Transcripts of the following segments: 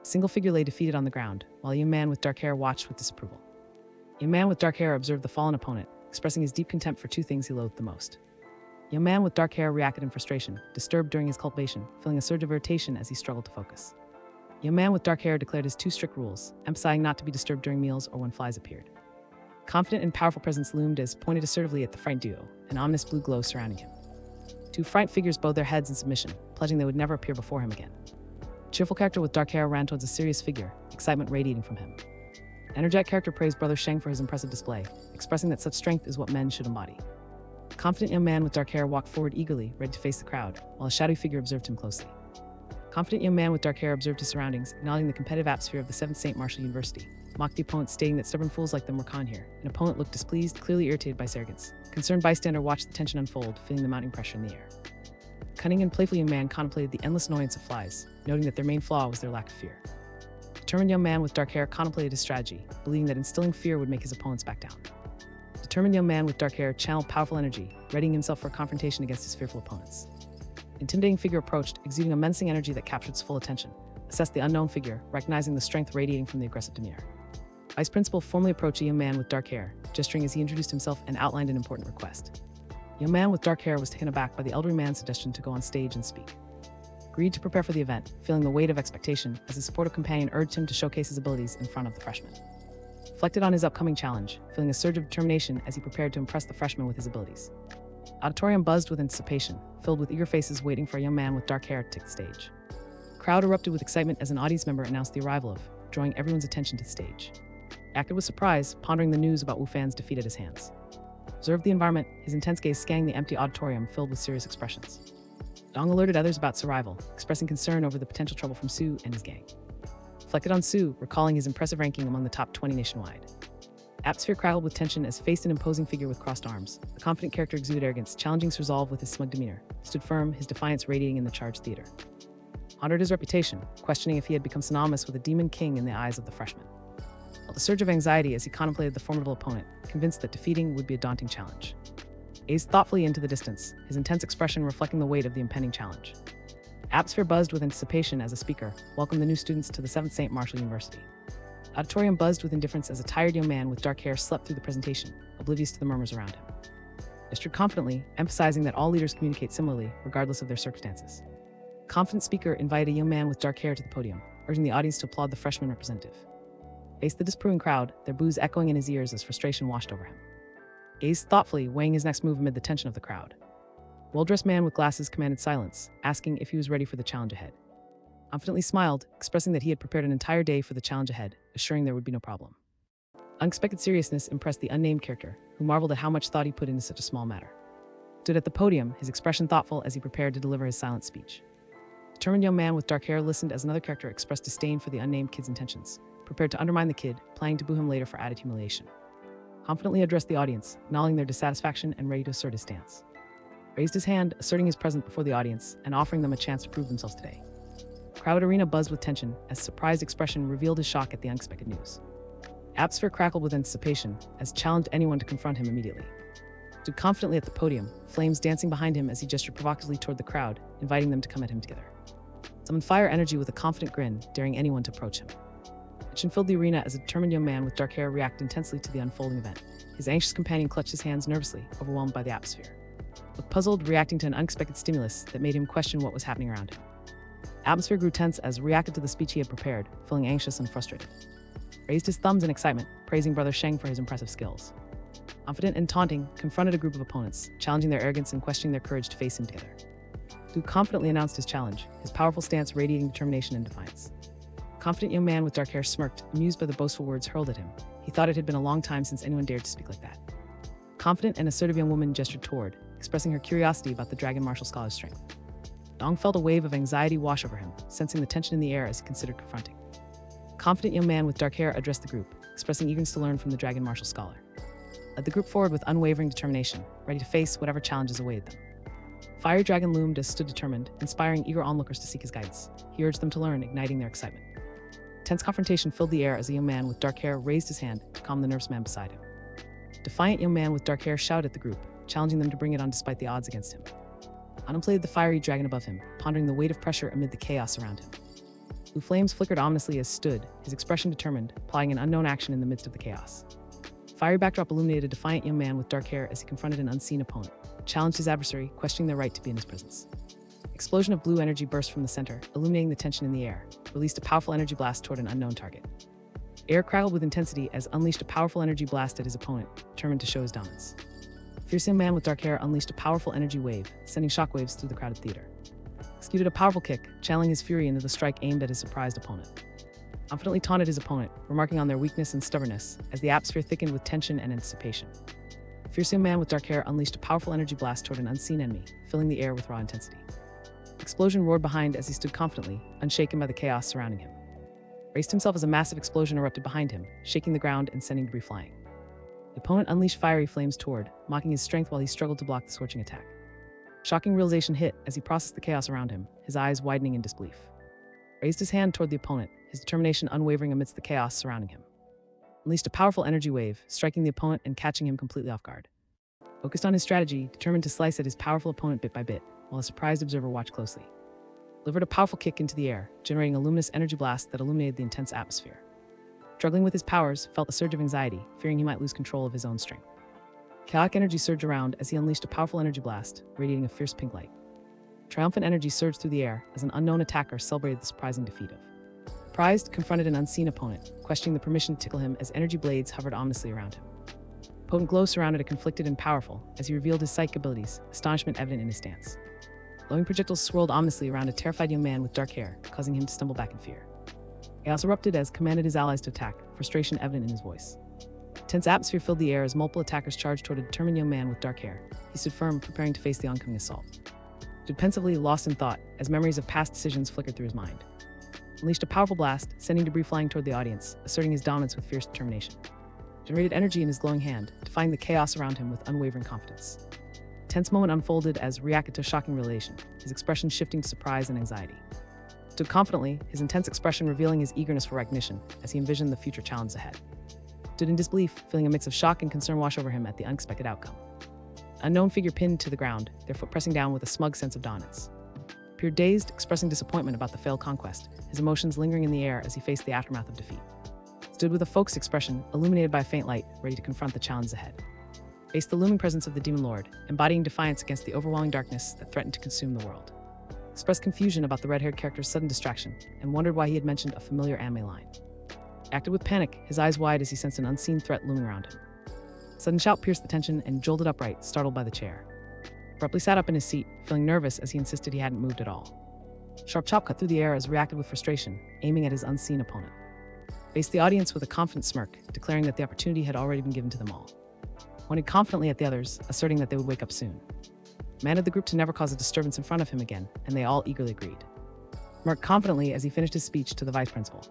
A single figure lay defeated on the ground, while a young man with dark hair watched with disapproval. A young man with dark hair observed the fallen opponent, expressing his deep contempt for two things he loathed the most. A young man with dark hair reacted in frustration, disturbed during his cultivation, feeling a surge of irritation as he struggled to focus. A young man with dark hair declared his two strict rules, emphasizing not to be disturbed during meals or when flies appeared. A confident and powerful presence loomed as pointed assertively at the frightened duo, an ominous blue glow surrounding him. Two frightened figures bowed their heads in submission, pledging they would never appear before him again. A cheerful character with dark hair ran towards a serious figure, excitement radiating from him. An energetic character praised Brother Sheng for his impressive display, expressing that such strength is what men should embody. A confident young man with dark hair walked forward eagerly, ready to face the crowd, while a shadowy figure observed him closely. A confident young man with dark hair observed his surroundings, acknowledging the competitive atmosphere of the 7th St. Martial University, mocked the opponent, stating that stubborn fools like them were con here. An opponent looked displeased, clearly irritated by his arrogance. A concerned bystander watched the tension unfold, feeling the mounting pressure in the air. A cunning and playful young man contemplated the endless annoyance of flies, noting that their main flaw was their lack of fear. A determined young man with dark hair contemplated his strategy, believing that instilling fear would make his opponents back down. A determined young man with dark hair channeled powerful energy, readying himself for a confrontation against his fearful opponents. An intimidating figure approached, exuding a menacing energy that captured his full attention, assessed the unknown figure, recognizing the strength radiating from the aggressive demeanor. Vice Principal formally approached a young man with dark hair, gesturing as he introduced himself and outlined an important request. The young man with dark hair was taken aback by the elderly man's suggestion to go on stage and speak. Agreed to prepare for the event, feeling the weight of expectation as his supportive companion urged him to showcase his abilities in front of the freshmen. Reflected on his upcoming challenge, feeling a surge of determination as he prepared to impress the freshmen with his abilities. The auditorium buzzed with anticipation, filled with eager faces waiting for a young man with dark hair to take the stage. The crowd erupted with excitement as an audience member announced the arrival of, drawing everyone's attention to the stage. He acted with surprise, pondering the news about Wu Fan's defeat at his hands. Observed the environment, his intense gaze scanning the empty auditorium filled with serious expressions. Dong alerted others about Su's arrival, expressing concern over the potential trouble from Su and his gang. Reflected on Su, recalling his impressive ranking among the top 20 nationwide. Atmosphere crackled with tension as faced an imposing figure with crossed arms. The confident character exuded arrogance, challenging his resolve with his smug demeanor. He stood firm, his defiance radiating in the charged theater. Honored his reputation, questioning if he had become synonymous with a demon king in the eyes of the freshmen. Felt a surge of anxiety as he contemplated the formidable opponent, convinced that defeating would be a daunting challenge. Gazed thoughtfully into the distance, his intense expression reflecting the weight of the impending challenge. The atmosphere buzzed with anticipation as a speaker welcomed the new students to the 7th St. Martial University. The auditorium buzzed with indifference as a tired young man with dark hair slept through the presentation, oblivious to the murmurs around him. Gestured confidently, emphasizing that all leaders communicate similarly, regardless of their circumstances. The confident speaker invited a young man with dark hair to the podium, urging the audience to applaud the freshman representative. Faced the disapproving crowd, their boos echoing in his ears as frustration washed over him. Gazed thoughtfully, weighing his next move amid the tension of the crowd. A well-dressed man with glasses commanded silence, asking if he was ready for the challenge ahead. Confidently smiled, expressing that he had prepared an entire day for the challenge ahead, assuring there would be no problem. Unexpected seriousness impressed the unnamed character, who marveled at how much thought he put into such a small matter. Stood at the podium, his expression thoughtful as he prepared to deliver his silent speech. A determined young man with dark hair listened as another character expressed disdain for the unnamed kid's intentions, prepared to undermine the kid, planning to boo him later for added humiliation. Confidently addressed the audience, acknowledging their dissatisfaction and ready to assert his stance. Raised his hand, asserting his presence before the audience and offering them a chance to prove themselves today. The crowd arena buzzed with tension as surprised expression revealed his shock at the unexpected news. The atmosphere crackled with anticipation as challenged anyone to confront him immediately. Stood confidently at the podium, flames dancing behind him as he gestured provocatively toward the crowd, inviting them to come at him together. Summoned fire energy with a confident grin, daring anyone to approach him. Tension filled the arena as a determined young man with dark hair reacted intensely to the unfolding event. His anxious companion clutched his hands nervously, overwhelmed by the atmosphere. Looked puzzled, reacting to an unexpected stimulus that made him question what was happening around him. The atmosphere grew tense as reacted to the speech he had prepared, feeling anxious and frustrated. Raised his thumbs in excitement, praising Brother Sheng for his impressive skills. Confident and taunting, confronted a group of opponents, challenging their arrogance and questioning their courage to face him together. Du confidently announced his challenge, his powerful stance radiating determination and defiance. The confident young man with dark hair smirked, amused by the boastful words hurled at him. He thought it had been a long time since anyone dared to speak like that. A confident and assertive young woman gestured toward, expressing her curiosity about the dragon martial scholar's strength. Dong felt a wave of anxiety wash over him, sensing the tension in the air as he considered confronting. A confident young man with dark hair addressed the group, expressing eagerness to learn from the dragon martial scholar. Led the group forward with unwavering determination, ready to face whatever challenges awaited them. Fiery Dragon loomed as stood determined, inspiring eager onlookers to seek his guidance. He urged them to learn, igniting their excitement. Tense confrontation filled the air as a young man with dark hair raised his hand to calm the nervous man beside him. A defiant young man with dark hair shouted at the group, challenging them to bring it on despite the odds against him. Contemplated the fiery dragon above him, pondering the weight of pressure amid the chaos around him. Blue flames flickered ominously as stood, his expression determined, plotting an unknown action in the midst of the chaos. Fiery backdrop illuminated a defiant young man with dark hair as he confronted an unseen opponent, challenged his adversary, questioning their right to be in his presence. Explosion of blue energy burst from the center, illuminating the tension in the air, released a powerful energy blast toward an unknown target. Air crackled with intensity as unleashed a powerful energy blast at his opponent, determined to show his dominance. Fierce young man with dark hair unleashed a powerful energy wave, sending shockwaves through the crowded theater. Executed a powerful kick, channeling his fury into the strike aimed at his surprised opponent. Confidently taunted his opponent, remarking on their weakness and stubbornness, as the atmosphere thickened with tension and anticipation. Fierce young man with dark hair unleashed a powerful energy blast toward an unseen enemy, filling the air with raw intensity. Explosion roared behind as he stood confidently, unshaken by the chaos surrounding him. Braced himself as a massive explosion erupted behind him, shaking the ground and sending debris flying. The opponent unleashed fiery flames toward, mocking his strength while he struggled to block the scorching attack. Shocking realization hit as he processed the chaos around him, his eyes widening in disbelief. Raised his hand toward the opponent, his determination unwavering amidst the chaos surrounding him. Unleashed a powerful energy wave, striking the opponent and catching him completely off guard. Focused on his strategy, determined to slice at his powerful opponent bit by bit, while a surprised observer watched closely. Delivered a powerful kick into the air, generating a luminous energy blast that illuminated the intense atmosphere. Struggling with his powers, felt a surge of anxiety, fearing he might lose control of his own strength. Chaotic energy surged around as he unleashed a powerful energy blast, radiating a fierce pink light. Triumphant energy surged through the air as an unknown attacker celebrated the surprising defeat of. Surprised, confronted an unseen opponent, questioning the permission to tickle him as energy blades hovered ominously around him. Potent glow surrounded a conflicted and powerful as he revealed his psychic abilities, astonishment evident in his stance. Glowing projectiles swirled ominously around a terrified young man with dark hair, causing him to stumble back in fear. Chaos erupted as commanded his allies to attack, frustration evident in his voice. Tense atmosphere filled the air as multiple attackers charged toward a determined young man with dark hair. He stood firm, preparing to face the oncoming assault. Stood pensively, lost in thought, as memories of past decisions flickered through his mind. Unleashed a powerful blast, sending debris flying toward the audience, asserting his dominance with fierce determination. Generated energy in his glowing hand, defying the chaos around him with unwavering confidence. A tense moment unfolded as reacted to a shocking revelation, his expression shifting to surprise and anxiety. Stood confidently, his intense expression revealing his eagerness for recognition as he envisioned the future challenge ahead. Stood in disbelief, feeling a mix of shock and concern wash over him at the unexpected outcome. An unknown figure pinned to the ground, their foot pressing down with a smug sense of dominance. Appeared dazed, expressing disappointment about the failed conquest, his emotions lingering in the air as he faced the aftermath of defeat. Stood with a focused expression, illuminated by a faint light, ready to confront the challenge ahead. Faced the looming presence of the Demon Lord, embodying defiance against the overwhelming darkness that threatened to consume the world. Expressed confusion about the red-haired character's sudden distraction, and wondered why he had mentioned a familiar anime line. Acted with panic, his eyes wide as he sensed an unseen threat looming around him. A sudden shout pierced the tension and jolted upright, startled by the chair. Abruptly sat up in his seat, feeling nervous as he insisted he hadn't moved at all. Sharp chop cut through the air as reacted with frustration, aiming at his unseen opponent. Faced the audience with a confident smirk, declaring that the opportunity had already been given to them all. Pointed confidently at the others, asserting that they would wake up soon. Commanded the group to never cause a disturbance in front of him again, and they all eagerly agreed. Remarked confidently as he finished his speech to the vice principal.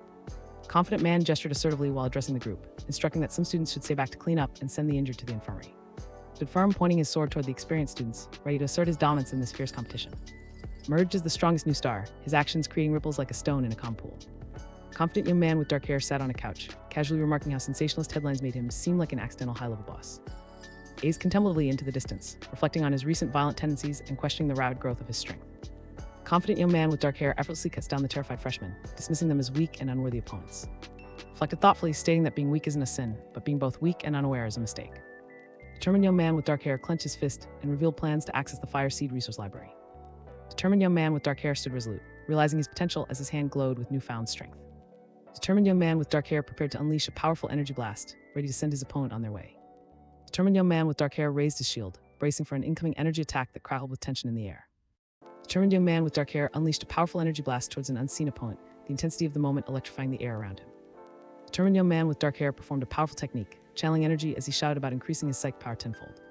The confident man gestured assertively while addressing the group, instructing that some students should stay back to clean up and send the injured to the infirmary. Stood firm, pointing his sword toward the experienced students, ready to assert his dominance in this fierce competition. Emerged as the strongest new star, his actions creating ripples like a stone in a calm pool. A confident young man with dark hair sat on a couch, casually remarking how sensationalist headlines made him seem like an accidental high-level boss. Gazed contemplatively into the distance, reflecting on his recent violent tendencies and questioning the rapid growth of his strength. A confident young man with dark hair effortlessly cuts down the terrified freshmen, dismissing them as weak and unworthy opponents. Reflected thoughtfully, stating that being weak isn't a sin, but being both weak and unaware is a mistake. Determined young man with dark hair clenched his fist and revealed plans to access the Fire Seed Resource Library. Determined young man with dark hair stood resolute, realizing his potential as his hand glowed with newfound strength. Determined young man with dark hair prepared to unleash a powerful energy blast, ready to send his opponent on their way. Determined young man with dark hair raised his shield, bracing for an incoming energy attack that crackled with tension in the air. Determined young man with dark hair unleashed a powerful energy blast towards an unseen opponent, the intensity of the moment electrifying the air around him. Determined young man with dark hair performed a powerful technique, channeling energy as he shouted about increasing his psychic power tenfold.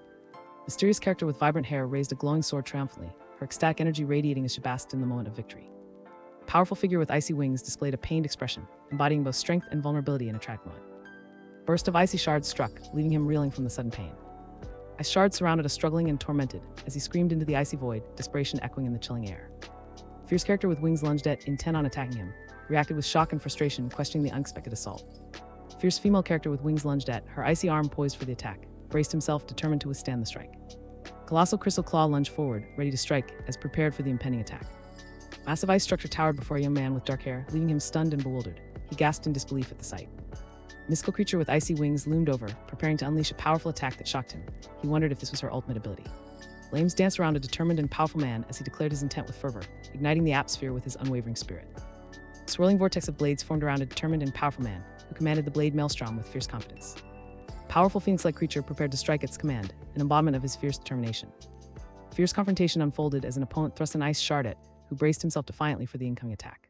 Mysterious character with vibrant hair raised a glowing sword triumphantly, her ecstatic energy radiating as she basked in the moment of victory. A powerful figure with icy wings displayed a pained expression, embodying both strength and vulnerability in a tragic moment. A burst of icy shards struck, leaving him reeling from the sudden pain. Ice shards surrounded us, struggling and tormented, as he screamed into the icy void, desperation echoing in the chilling air. A fierce character with wings lunged at, intent on attacking him, reacted with shock and frustration, questioning the unexpected assault. A fierce female character with wings lunged at, her icy arm poised for the attack, braced himself, determined to withstand the strike. A colossal crystal claw lunged forward, ready to strike, as prepared for the impending attack. Massive ice structure towered before a young man with dark hair, leaving him stunned and bewildered. He gasped in disbelief at the sight. A mystical creature with icy wings loomed over, preparing to unleash a powerful attack that shocked him. He wondered if this was her ultimate ability. Flames danced around a determined and powerful man as he declared his intent with fervor, igniting the atmosphere with his unwavering spirit. A swirling vortex of blades formed around a determined and powerful man, who commanded the blade maelstrom with fierce confidence. A powerful phoenix-like creature prepared to strike at his command, an embodiment of his fierce determination. A fierce confrontation unfolded as an opponent thrust an ice shard at, who braced himself defiantly for the incoming attack.